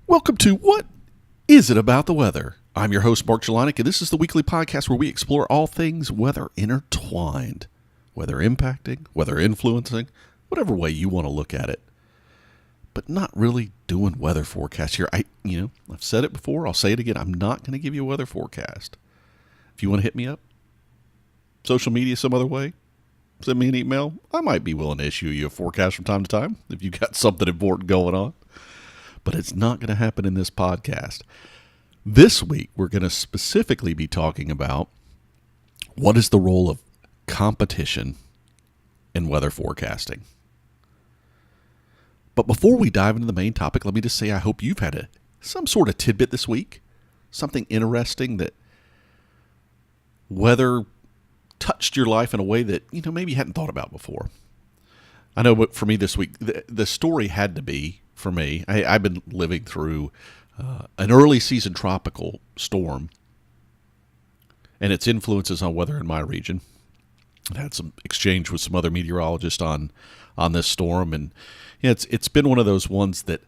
Welcome to What Is It About the Weather? I'm your host, Mark Jelonic, and this is the weekly podcast where we explore all things weather intertwined, weather impacting, weather influencing, whatever way you want to look at it. But not really doing weather forecasts here. I've said it before, I'll say it again, I'm not going to give you a weather forecast. If you want to hit me up, social media some other way, send me an email, I might be willing to issue you a forecast from time to time if you got something important going on. But it's not going to happen in this podcast. This week, we're going to specifically be talking about what is the role of competition in weather forecasting. But before we dive into the main topic, let me just say I hope you've had some sort of tidbit this week, something interesting that weather touched your life in a way that maybe you hadn't thought about before. I know, but for me this week, the story had to be, for me, I've been living through an early season tropical storm and its influences on weather in my region. I had some exchange with some other meteorologists on this storm, and it's been one of those ones that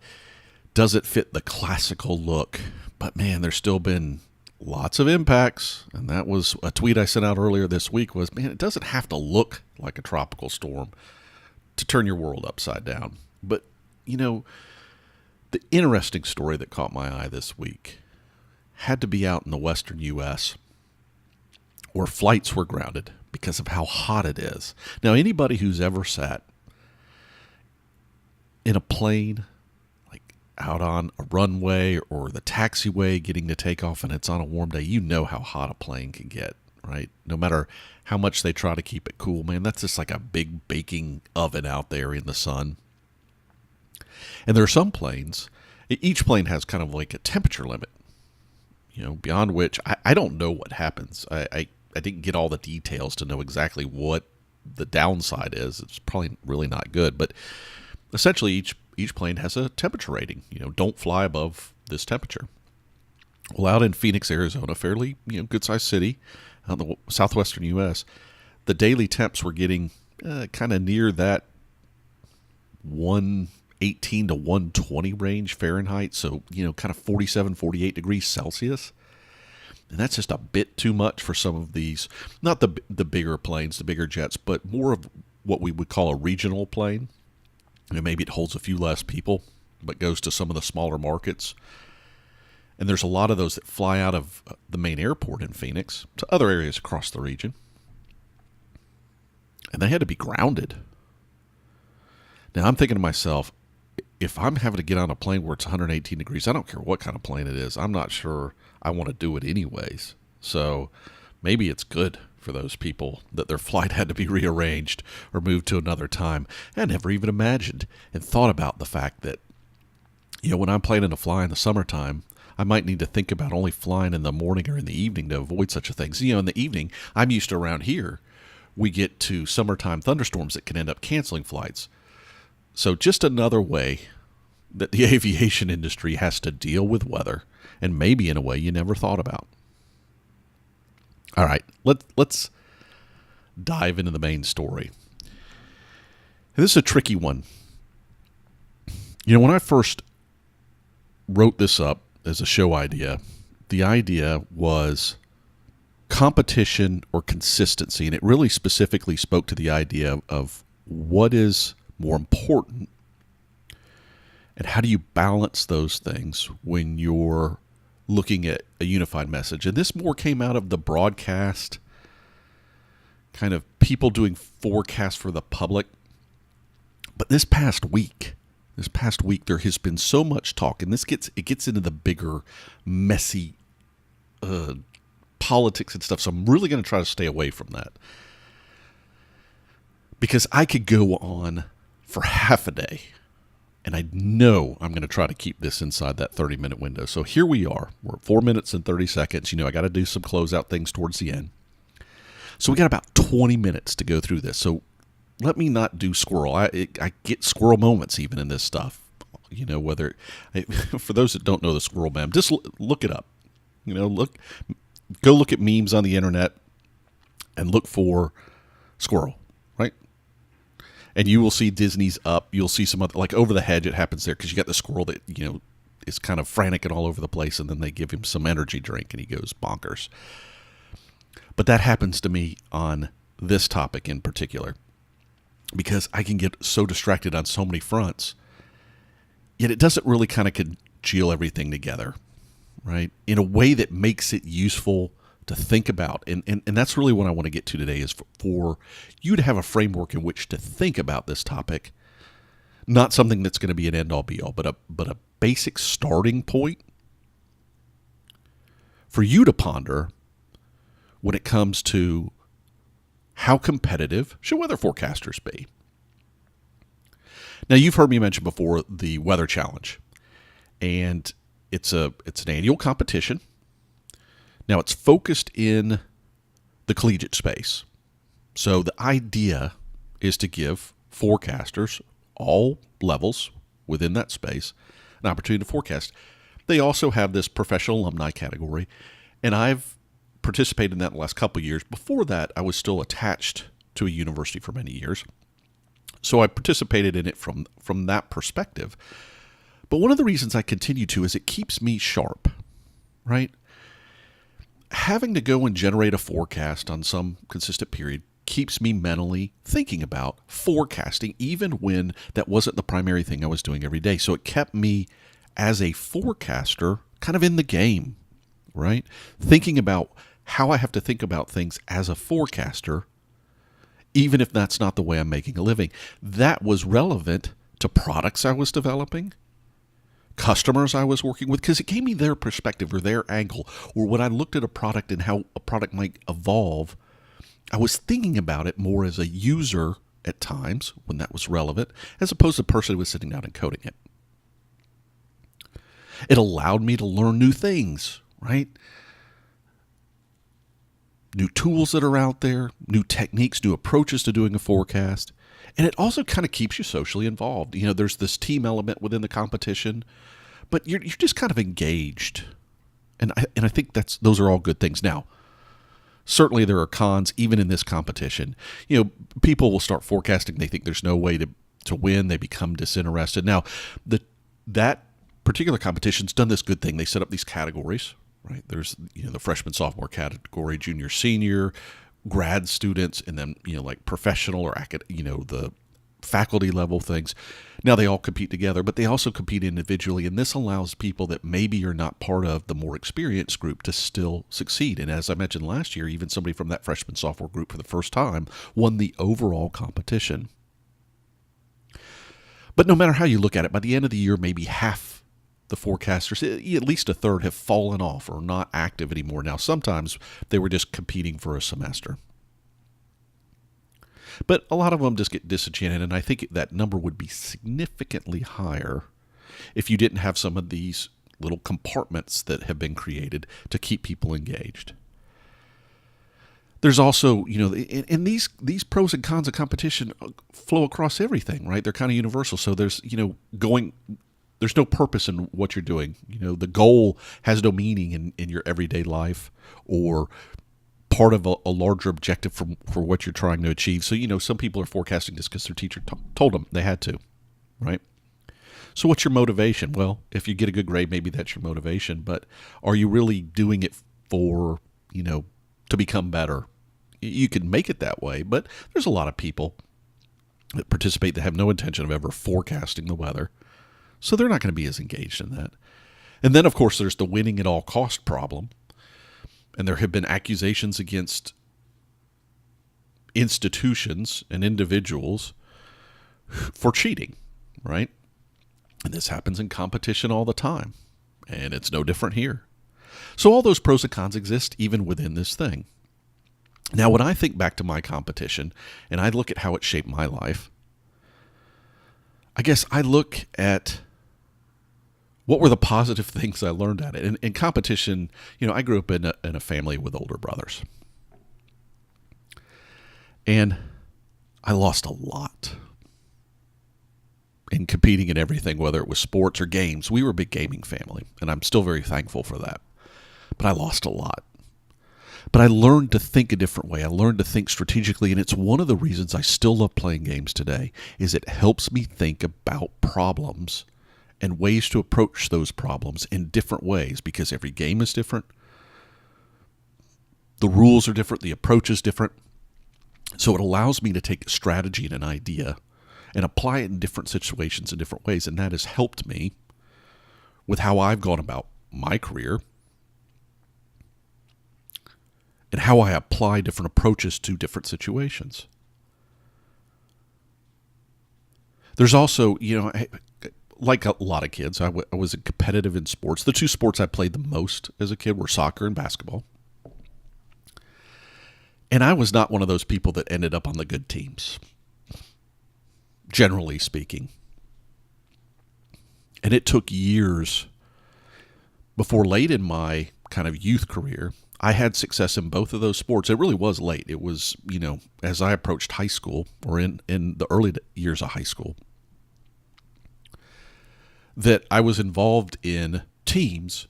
doesn't fit the classical look, but man, there's still been lots of impacts, and that was a tweet I sent out earlier this week was, man, it doesn't have to look like a tropical storm to turn your world upside down. But the interesting story that caught my eye this week had to be out in the western U.S. where flights were grounded because of how hot it is. Now, anybody who's ever sat in a plane, like out on a runway or the taxiway getting to take off and it's on a warm day, you know how hot a plane can get, right? No matter how much they try to keep it cool, man, that's just like a big baking oven out there in the sun. And there are some planes, each plane has kind of like a temperature limit, beyond which I don't know what happens. I didn't get all the details to know exactly what the downside is. It's probably really not good, but essentially each plane has a temperature rating. Don't fly above this temperature. Well, out in Phoenix, Arizona, fairly good-sized city out in the southwestern U.S., the daily temps were getting kind of near that 118 to 120 range Fahrenheit, so kind of 47, 48 degrees Celsius. And that's just a bit too much for some of these, not the bigger planes, the bigger jets, but more of what we would call a regional plane. Maybe it holds a few less people, but goes to some of the smaller markets. And there's a lot of those that fly out of the main airport in Phoenix to other areas across the region. And they had to be grounded. Now, I'm thinking to myself, if I'm having to get on a plane where it's 118 degrees, I don't care what kind of plane it is. I'm not sure I want to do it anyways. So maybe it's good for those people that their flight had to be rearranged or moved to another time. I never even imagined and thought about the fact that, when I'm planning to fly in the summertime, I might need to think about only flying in the morning or in the evening to avoid such a thing. So, in the evening, I'm used to around here, we get to summertime thunderstorms that can end up canceling flights. So just another way that the aviation industry has to deal with weather, and maybe in a way you never thought about. All right, let's dive into the main story. And this is a tricky one. When I first wrote this up as a show idea, the idea was competition or consistency, and it really specifically spoke to the idea of what is more important and how do you balance those things when you're looking at a unified message. And this more came out of the broadcast, kind of people doing forecasts for the public. But this past week, there has been so much talk, and it gets into the bigger, messy politics and stuff. So I'm really going to try to stay away from that, because I could go on for half a day, and I know I'm going to try to keep this inside that 30-minute window. So here we are. We're at 4 minutes and 30 seconds. I got to do some closeout things towards the end. So we got about 20 minutes to go through this. So let me not do squirrel. I get squirrel moments even in this stuff. For those that don't know the squirrel meme, just look it up. Go look at memes on the internet and look for squirrel, right? And you will see Disney's up. You'll see some other, like Over the Hedge, it happens there because you got the squirrel that, is kind of frantic and all over the place, and then they give him some energy drink and he goes bonkers. But that happens to me on this topic in particular, because I can get so distracted on so many fronts, yet it doesn't really kind of congeal everything together, right, in a way that makes it useful to think about. And that's really what I want to get to today, is for you to have a framework in which to think about this topic, not something that's going to be an end-all be-all, but a basic starting point for you to ponder when it comes to how competitive should weather forecasters be. Now, you've heard me mention before the Weather Challenge, and it's an annual competition. Now, it's focused in the collegiate space. So the idea is to give forecasters, all levels within that space, an opportunity to forecast. They also have this professional alumni category, and I've participated in that in the last couple of years. Before that, I was still attached to a university for many years, so I participated in it from that perspective. But one of the reasons I continue to is it keeps me sharp, right? Having to go and generate a forecast on some consistent period keeps me mentally thinking about forecasting, even when that wasn't the primary thing I was doing every day. So it kept me as a forecaster kind of in the game, right? Thinking about how I have to think about things as a forecaster, even if that's not the way I'm making a living. That was relevant to products I was developing, customers I was working with, because it gave me their perspective or their angle. Or when I looked at a product and how a product might evolve, I was thinking about it more as a user at times when that was relevant, as opposed to the person who was sitting down and coding it. It allowed me to learn new things, right? New tools that are out there, new techniques, new approaches to doing a forecast. And it also kind of keeps you socially involved. You know, there's this team element within the competition, but you're just kind of engaged. And I think those are all good things. Now, certainly there are cons even in this competition. You know, people will start forecasting. They think there's no way to win. They become disinterested. Now, that particular competition's done this good thing. They set up these categories, right? There's, the freshman, sophomore category, junior, senior, grad students, and then, like professional or the faculty level things. Now they all compete together, but they also compete individually, and this allows people that maybe are not part of the more experienced group to still succeed. And as I mentioned last year, even somebody from that freshman, sophomore group for the first time won the overall competition. But no matter how you look at it, by the end of the year, maybe half the forecasters, at least a third, have fallen off or not active anymore. Now, sometimes they were just competing for a semester. But a lot of them just get disenchanted, and I think that number would be significantly higher if you didn't have some of these little compartments that have been created to keep people engaged. There's also, and these pros and cons of competition flow across everything, right? They're kind of universal. So there's, there's no purpose in what you're doing. The goal has no meaning in your everyday life or part of a larger objective for what you're trying to achieve. So, some people are forecasting just because their teacher told them they had to, right? So what's your motivation? Well, if you get a good grade, maybe that's your motivation, but are you really doing it for, to become better? You can make it that way, but there's a lot of people that participate that have no intention of ever forecasting the weather. So they're not going to be as engaged in that. And then, of course, there's the winning at all cost problem. And there have been accusations against institutions and individuals for cheating, right? And this happens in competition all the time. And it's no different here. So all those pros and cons exist even within this thing. Now, when I think back to my competition and I look at how it shaped my life, I guess I look at what were the positive things I learned at it. In competition, I grew up in a family with older brothers. And I lost a lot in competing in everything, whether it was sports or games. We were a big gaming family, and I'm still very thankful for that. But I lost a lot. But I learned to think a different way. I learned to think strategically, and it's one of the reasons I still love playing games today, is it helps me think about problems and ways to approach those problems in different ways, because every game is different. The rules are different. The approach is different. So it allows me to take a strategy and an idea and apply it in different situations in different ways. And that has helped me with how I've gone about my career and how I apply different approaches to different situations. There's also, like a lot of kids, I was competitive in sports. The two sports I played the most as a kid were soccer and basketball. And I was not one of those people that ended up on the good teams, generally speaking. And it took years before, late in my kind of youth career, I had success in both of those sports. It really was late. It was, as I approached high school, or in the early years of high school, that I was involved in teams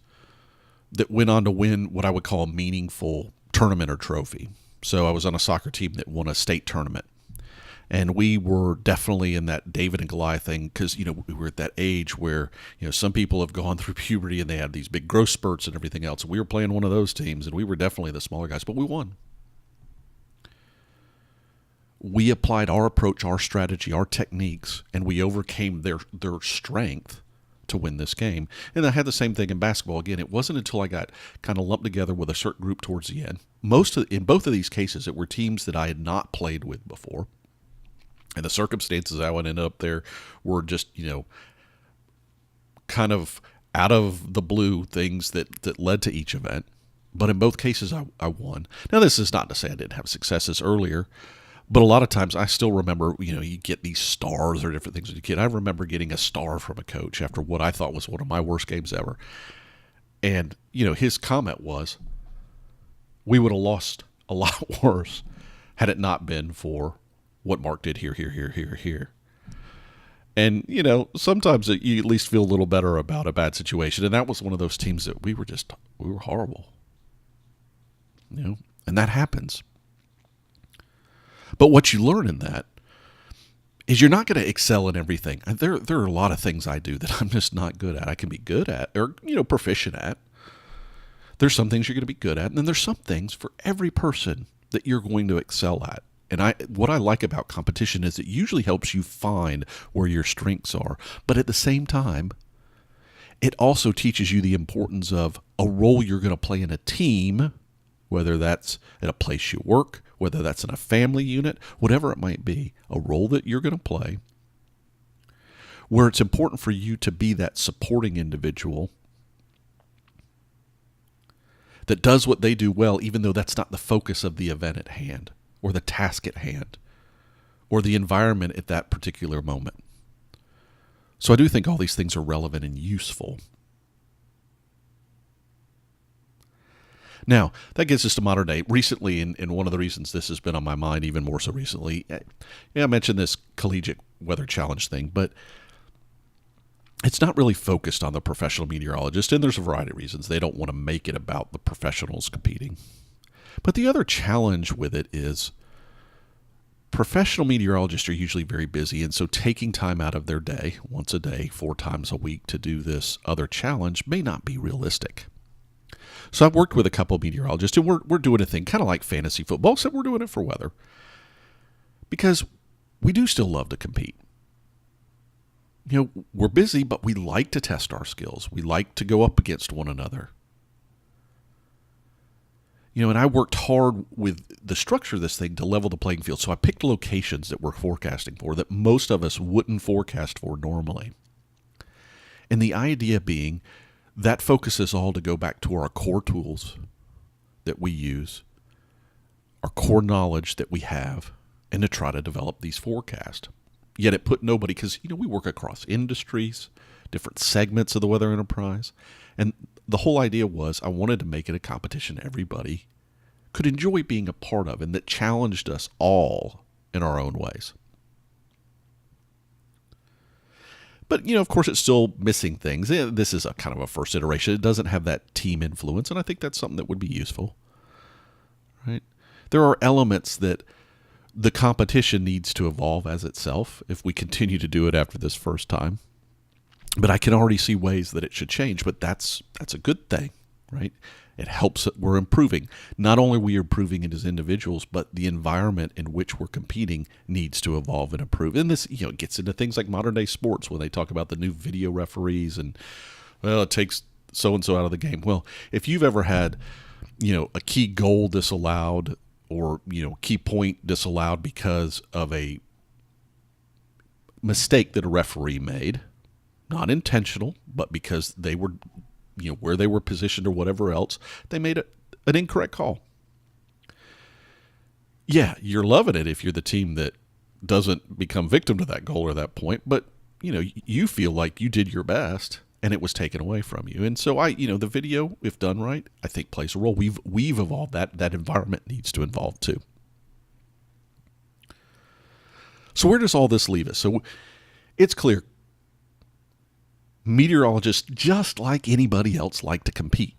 that went on to win what I would call a meaningful tournament or trophy. So I was on a soccer team that won a state tournament. And we were definitely in that David and Goliath thing, because, we were at that age where, some people have gone through puberty and they had these big growth spurts and everything else. We were playing one of those teams, and we were definitely the smaller guys, but we won. We applied our approach, our strategy, our techniques, and we overcame their strength to win this game. And I had the same thing in basketball. Again, it wasn't until I got kind of lumped together with a certain group towards the end. In both of these cases, it were teams that I had not played with before. And the circumstances I ended up there were just, kind of out of the blue things that led to each event. But in both cases, I won. Now, this is not to say I didn't have successes earlier, but a lot of times I still remember, you get these stars or different things as a kid. I remember getting a star from a coach after what I thought was one of my worst games ever. And, his comment was, we would have lost a lot worse had it not been for what Mark did here. And, sometimes you at least feel a little better about a bad situation. And that was one of those teams that we were horrible. And that happens. But what you learn in that is you're not going to excel in everything. There are a lot of things I do that I'm just not good at. I can be good at, or, proficient at. There's some things you're going to be good at, and then there's some things for every person that you're going to excel at. And what I like about competition is it usually helps you find where your strengths are. But at the same time, it also teaches you the importance of a role you're going to play in a team, whether that's at a place you work, whether that's in a family unit, whatever it might be, a role that you're going to play, where it's important for you to be that supporting individual that does what they do well, even though that's not the focus of the event at hand, or the task at hand, or the environment at that particular moment. So I do think all these things are relevant and useful. Now, that gets us to modern day. Recently, and one of the reasons this has been on my mind even more so recently, I mentioned this collegiate weather challenge thing, but it's not really focused on the professional meteorologist, and there's a variety of reasons. They don't want to make it about the professionals competing. But the other challenge with it is professional meteorologists are usually very busy, and so taking time out of their day, once a day, 4 times a week, to do this other challenge may not be realistic. So I've worked with a couple of meteorologists, and we're doing a thing kind of like fantasy football, except we're doing it for weather. Because we do still love to compete. We're busy, but we like to test our skills. We like to go up against one another. And I worked hard with the structure of this thing to level the playing field. So I picked locations that we're forecasting for that most of us wouldn't forecast for normally. And the idea being that focuses all to go back to our core tools that we use, our core knowledge that we have, and to try to develop these forecasts. Yet it put nobody, because, we work across industries, different segments of the weather enterprise. And the whole idea was I wanted to make it a competition everybody could enjoy being a part of and that challenged us all in our own ways. But, of course, it's still missing things. This is a kind of a first iteration. It doesn't have that team influence, and I think that's something that would be useful. Right? There are elements that the competition needs to evolve as itself if we continue to do it after this first time. But I can already see ways that it should change, but that's a good thing, right? It helps that we're improving. Not only are we improving it as individuals, but the environment in which we're competing needs to evolve and improve. And this, gets into things like modern day sports when they talk about the new video referees and, well, it takes so-and-so out of the game. Well, if you've ever had, a key goal disallowed or, key point disallowed because of a mistake that a referee made, not intentional, but because they were, where they were positioned or whatever else, they made an incorrect call. Yeah, you're loving it if you're the team that doesn't become victim to that goal or that point, but, you feel like you did your best and it was taken away from you. And so the video, if done right, I think plays a role. We've evolved. That environment needs to evolve too. So where does all this leave us? So it's clear. Meteorologists, just like anybody else, like to compete.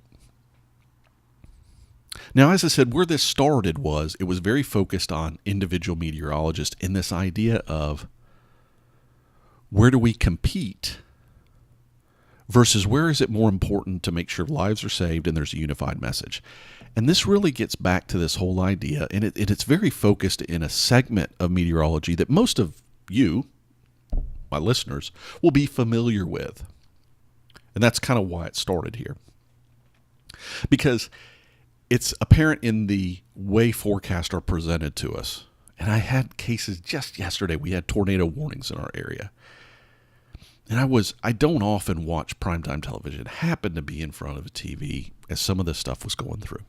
Now, as I said, where this started it was very focused on individual meteorologists in this idea of where do we compete versus where is it more important to make sure lives are saved and there's a unified message. And this really gets back to this whole idea, and it's very focused in a segment of meteorology that most of you, my listeners, will be familiar with. And that's kind of why it started here. Because it's apparent in the way forecasts are presented to us. And I had cases just yesterday. We had tornado warnings in our area. And I don't often watch primetime television. I happened to be in front of a TV as some of this stuff was going through.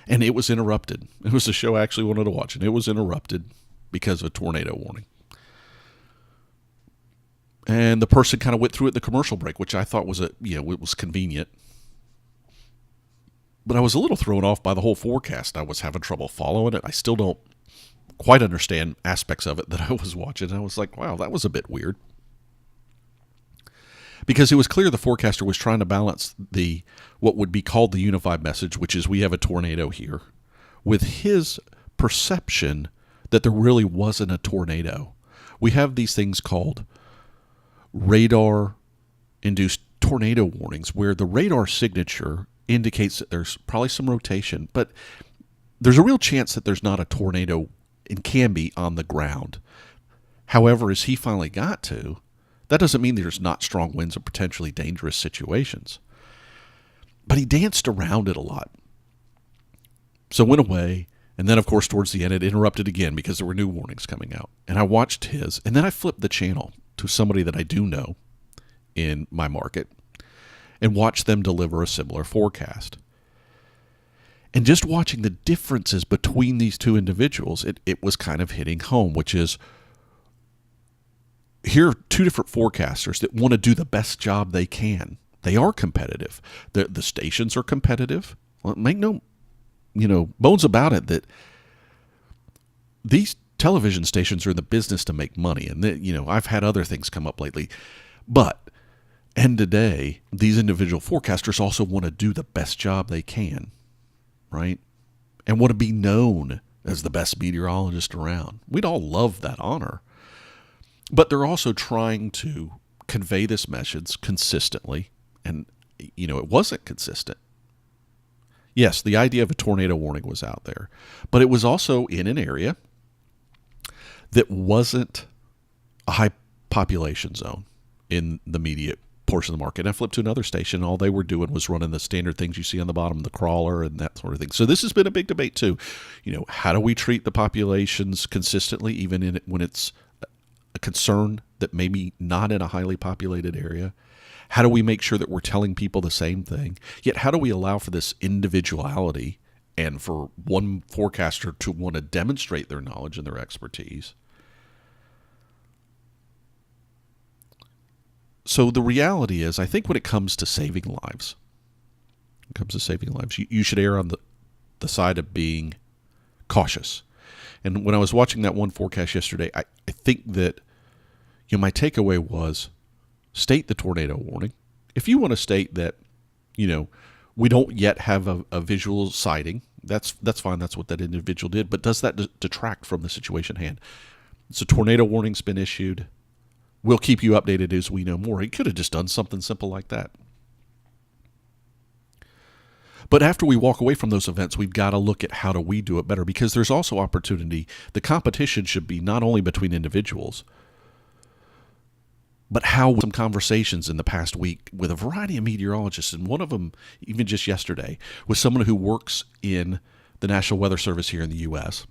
And it was interrupted. It was a show I actually wanted to watch, and it was interrupted because of a tornado warning. And the person kind of went through it in the commercial break, which I thought was it was convenient. But I was a little thrown off by the whole forecast. I was having trouble following it. I still don't quite understand aspects of it that I was watching. I was like, wow, that was a bit weird. Because it was clear the forecaster was trying to balance what would be called the unified message, which is we have a tornado here, with his perception that there really wasn't a tornado. We have these things called radar-induced tornado warnings, where the radar signature indicates that there's probably some rotation, but there's a real chance that there's not a tornado and can be on the ground. However, as he finally got to, that doesn't mean there's not strong winds or potentially dangerous situations. But he danced around it a lot. So it went away, and then, of course, towards the end, it interrupted again because there were new warnings coming out. And I watched his, and then I flipped the channel to somebody that I do know in my market and watched them deliver a similar forecast. And just watching the differences between these two individuals, it was kind of hitting home, which is, here are two different forecasters that want to do the best job they can. They are competitive. The stations are competitive. Well, make no bones about it that these television stations are in the business to make money. And I've had other things come up lately. But end of day, these individual forecasters also want to do the best job they can, right? And want to be known as the best meteorologist around. We'd all love that honor. But they're also trying to convey this message consistently. And, it wasn't consistent. Yes, the idea of a tornado warning was out there. But it was also in an area that wasn't a high population zone in the immediate portion of the market. And I flipped to another station. All they were doing was running the standard things you see on the bottom of the crawler and that sort of thing. So this has been a big debate too. How do we treat the populations consistently, even when it's a concern that maybe not in a highly populated area? How do we make sure that we're telling people the same thing? Yet how do we allow for this individuality and for one forecaster to want to demonstrate their knowledge and their expertise? So the reality is, I think when it comes to saving lives, you should err on the side of being cautious. And when I was watching that one forecast yesterday, I think that my takeaway was state the tornado warning. If you want to state that, we don't yet have a visual sighting, that's fine. That's what that individual did. But does that detract from the situation at hand? So tornado warning's been issued. We'll keep you updated as we know more. He could have just done something simple like that. But after we walk away from those events, we've got to look at how do we do it better, because there's also opportunity. The competition should be not only between individuals, but how some conversations in the past week with a variety of meteorologists, and one of them, even just yesterday, was someone who works in the National Weather Service here in the U.S.,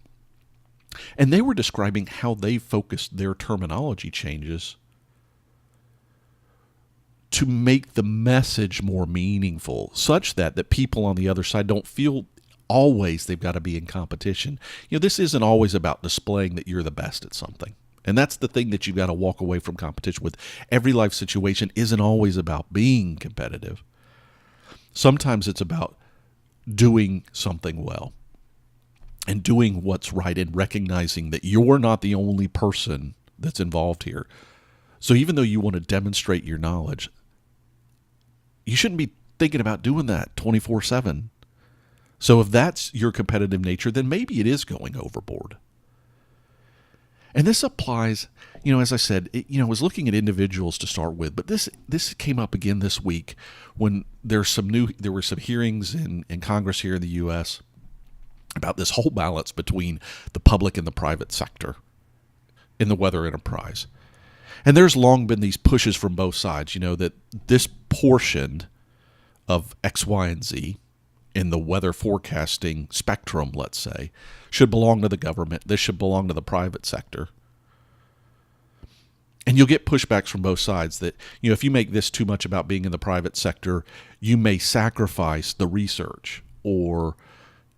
and they were describing how they focused their terminology changes to make the message more meaningful, such that people on the other side don't feel always they've got to be in competition. This isn't always about displaying that you're the best at something. And that's the thing that you've got to walk away from competition with. Every life situation isn't always about being competitive. Sometimes it's about doing something well and doing what's right and recognizing that you're not the only person that's involved here. So even though you want to demonstrate your knowledge, you shouldn't be thinking about doing that 24/7. So if that's your competitive nature, then maybe it is going overboard. And this applies, as I said, I was looking at individuals to start with, but this came up again this week when there were some hearings in Congress here in the U.S. about this whole balance between the public and the private sector in the weather enterprise. And there's long been these pushes from both sides, that this portion of X, Y, and Z in the weather forecasting spectrum, let's say, should belong to the government. This should belong to the private sector. And you'll get pushbacks from both sides that, if you make this too much about being in the private sector, you may sacrifice the research or,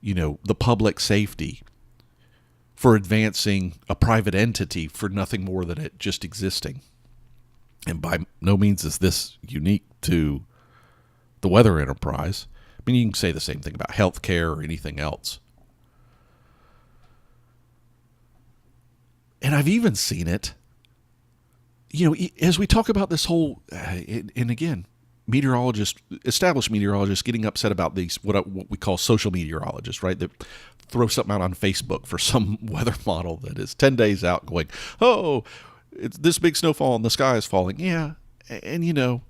the public safety for advancing a private entity for nothing more than it just existing. And by no means is this unique to the weather enterprise. I mean, you can say the same thing about healthcare or anything else. And I've even seen it, as we talk about this whole, and again, established meteorologists getting upset about these, what we call social meteorologists, right? That throw something out on Facebook for some weather model that is 10 days out going, oh, it's this big snowfall and the sky is falling. Yeah. And,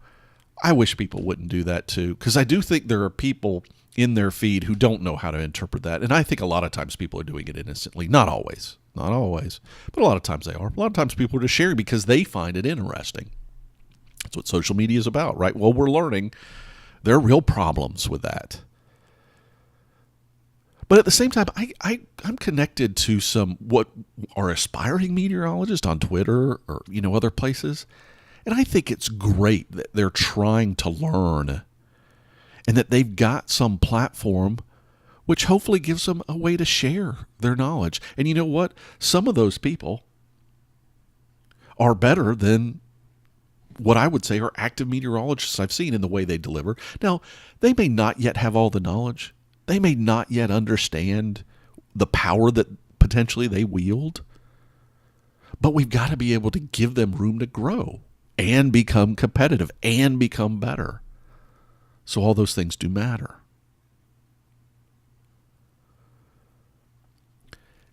I wish people wouldn't do that too, because I do think there are people in their feed who don't know how to interpret that. And I think a lot of times people are doing it innocently. Not always, but a lot of times they are. A lot of times people are just sharing because they find it interesting. That's what social media is about, right? Well, we're learning there are real problems with that. But at the same time, I'm connected to some what are aspiring meteorologists on Twitter or, other places. And I think it's great that they're trying to learn and that they've got some platform which hopefully gives them a way to share their knowledge. And you know what? Some of those people are better than what I would say are active meteorologists I've seen in the way they deliver. Now, they may not yet have all the knowledge. They may not yet understand the power that potentially they wield. But we've got to be able to give them room to grow and become competitive and become better. So all those things do matter.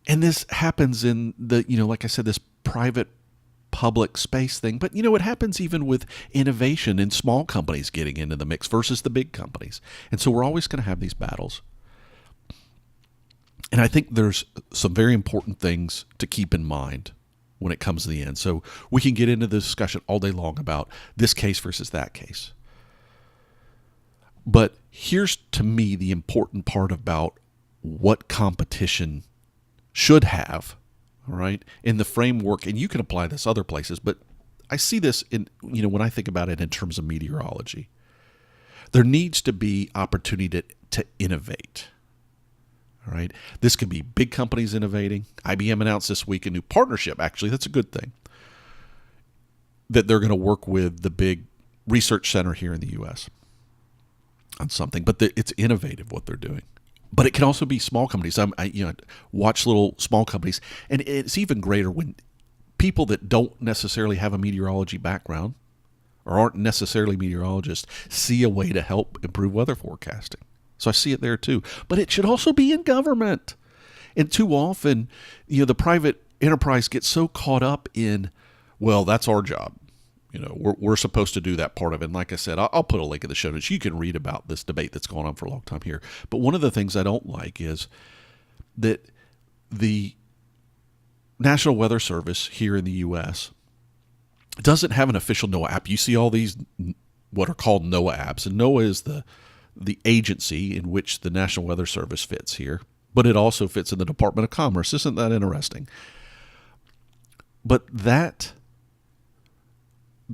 And this happens in the, like I said, this private public space thing. But, it happens even with innovation and small companies getting into the mix versus the big companies. And so we're always going to have these battles. And I think there's some very important things to keep in mind when it comes to the end. So we can get into the discussion all day long about this case versus that case. But here's, to me, the important part about what competition should have, all right, in the framework, and you can apply this other places, but I see this in, when I think about it in terms of meteorology. There needs to be opportunity to innovate. All right. This could be big companies innovating. IBM announced this week a new partnership. Actually, that's a good thing. That they're going to work with the big research center here in the U.S. on something. But it's innovative what they're doing. But it can also be small companies. I watch little small companies, and it's even greater when people that don't necessarily have a meteorology background or aren't necessarily meteorologists see a way to help improve weather forecasting. So I see it there too. But it should also be in government. And too often, the private enterprise gets so caught up in, well, that's our job. We're supposed to do that part of it. And like I said, I'll put a link in the show notes. You can read about this debate that's going on for a long time here. But one of the things I don't like is that the National Weather Service here in the U.S. doesn't have an official NOAA app. You see all these what are called NOAA apps, and NOAA is the agency in which the National Weather Service fits here, but it also fits in the Department of Commerce. Isn't that interesting? But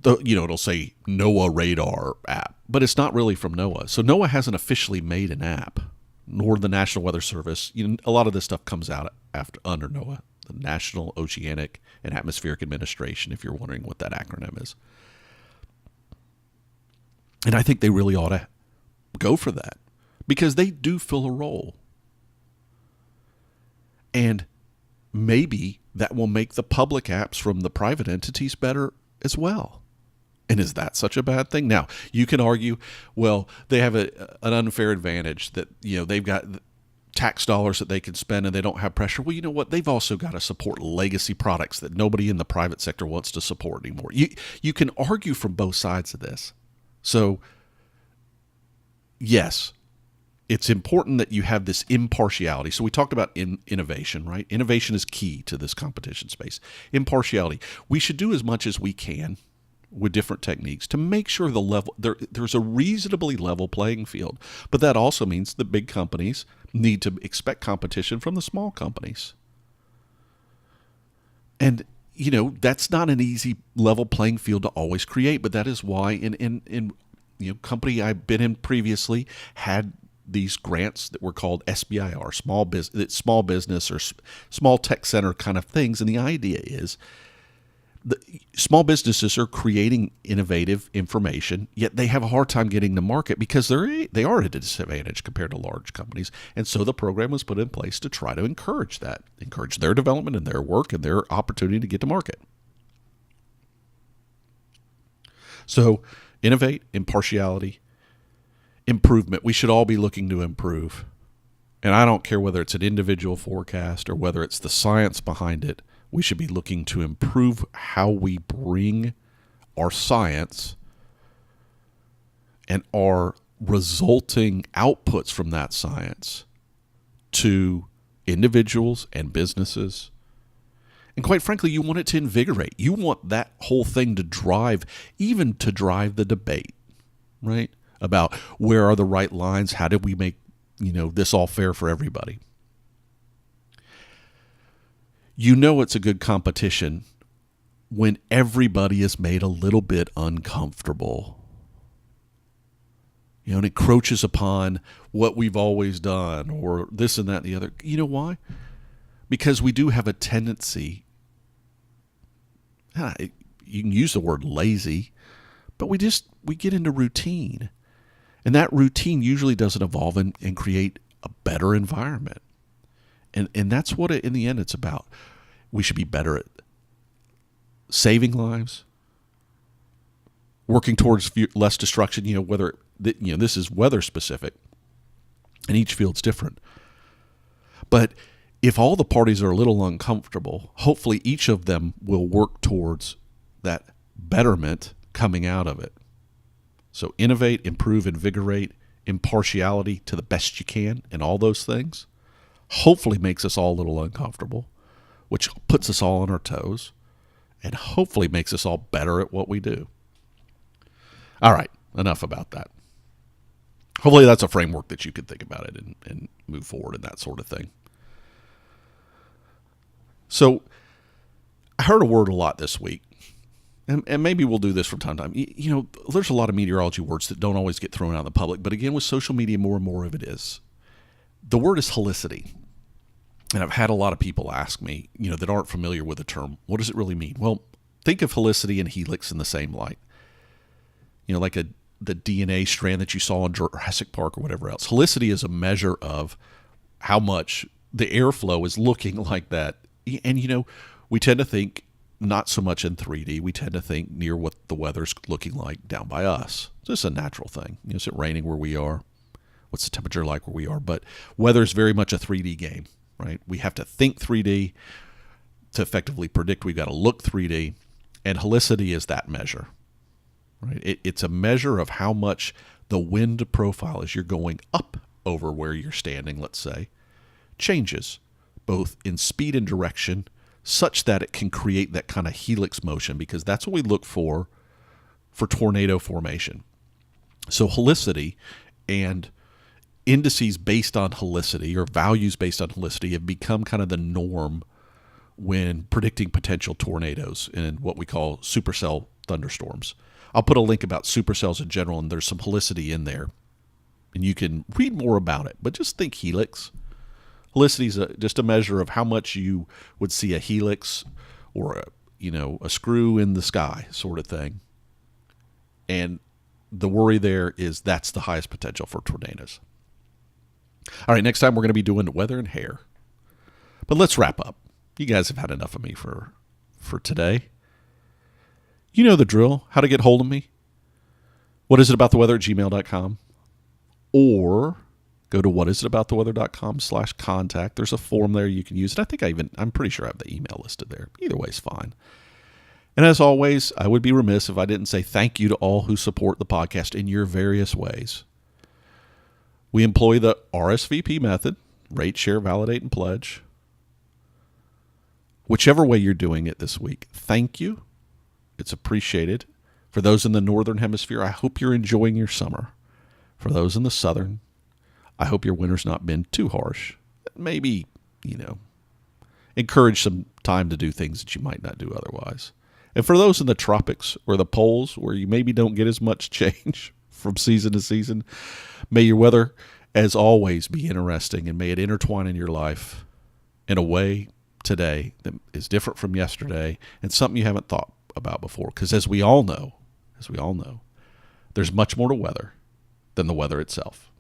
it'll say NOAA radar app, but it's not really from NOAA. So NOAA hasn't officially made an app, nor the National Weather Service. A lot of this stuff comes out under NOAA, the National Oceanic and Atmospheric Administration, if you're wondering what that acronym is. And I think they really ought to go for that because they do fill a role. And maybe that will make the public apps from the private entities better as well. And is that such a bad thing? Now, you can argue, well, they have an unfair advantage that, they've got tax dollars that they can spend and they don't have pressure. Well, you know what? They've also got to support legacy products that nobody in the private sector wants to support anymore. You can argue from both sides of this. So, yes, it's important that you have this impartiality. So we talked about innovation, right? Innovation is key to this competition space. Impartiality. We should do as much as we can with different techniques to make sure there's a reasonably level playing field. But that also means the big companies need to expect competition from the small companies. And, that's not an easy level playing field to always create, but that is why in company I've been in previously had these grants that were called SBIR, small business or small tech center kind of things. And the idea is the small businesses are creating innovative information, yet they have a hard time getting to market because they are at a disadvantage compared to large companies. And so the program was put in place to try to encourage their development and their work and their opportunity to get to market. So innovate, impartiality, improvement. We should all be looking to improve. And I don't care whether it's an individual forecast or whether it's the science behind it. We should be looking to improve how we bring our science and our resulting outputs from that science to individuals and businesses. And quite frankly, you want it to invigorate. You want that whole thing to drive the debate, right? About where are the right lines? How did we make, this all fair for everybody? It's a good competition when everybody is made a little bit uncomfortable. And it encroaches upon what we've always done or this and that and the other. You know why? Because we do have a tendency, you can use the word lazy, but we get into routine. And that routine usually doesn't evolve and create a better environment. And that's what in the end it's about. We should be better at saving lives, working towards less destruction, whether this is weather specific and each field's different. But if all the parties are a little uncomfortable, hopefully each of them will work towards that betterment coming out of it. So innovate, improve, invigorate, impartiality to the best you can, and all those things hopefully makes us all a little uncomfortable, which puts us all on our toes, and hopefully makes us all better at what we do. All right, enough about that. Hopefully that's a framework that you can think about it and move forward and that sort of thing. So I heard a word a lot this week, and maybe we'll do this from time to time. There's a lot of meteorology words that don't always get thrown out in the public, but again, with social media, more and more of it is. The word is helicity. And I've had a lot of people ask me, that aren't familiar with the term, what does it really mean? Well, think of helicity and helix in the same light. Like the DNA strand that you saw in Jurassic Park or whatever else. Helicity is a measure of how much the airflow is looking like that. And, we tend to think not so much in 3D. We tend to think near what the weather's looking like down by us. It's just a natural thing. Is it raining where we are? What's the temperature like where we are? But weather is very much a 3D game, right? We have to think 3D to effectively predict. We've got to look 3D. And helicity is that measure. right? It's a measure of how much the wind profile as you're going up over where you're standing, let's say, changes both in speed and direction such that it can create that kind of helix motion, because that's what we look for tornado formation. So helicity and indices based on helicity or values based on helicity have become kind of the norm when predicting potential tornadoes in what we call supercell thunderstorms. I'll put a link about supercells in general, and there's some helicity in there, and you can read more about it. But just think helix. Helicity is just a measure of how much you would see a helix or a screw in the sky sort of thing. And the worry there is that's the highest potential for tornadoes. All right, next time we're going to be doing weather and hair. But let's wrap up. You guys have had enough of me for today. You know the drill, how to get hold of me. What is it about the weather at gmail.com? Or go to whatisitabouttheweather.com/contact. There's a form there you can use. And I'm pretty sure I have the email listed there. Either way is fine. And as always, I would be remiss if I didn't say thank you to all who support the podcast in your various ways. We employ the RSVP method, rate, share, validate, and pledge. Whichever way you're doing it this week, thank you. It's appreciated. For those in the Northern Hemisphere, I hope you're enjoying your summer. For those in the Southern, I hope your winter's not been too harsh. Maybe, encourage some time to do things that you might not do otherwise. And for those in the tropics or the poles where you maybe don't get as much change from season to season, may your weather, as always, be interesting, and may it intertwine in your life in a way today that is different from yesterday and something you haven't thought about before. Because as we all know, there's much more to weather than the weather itself.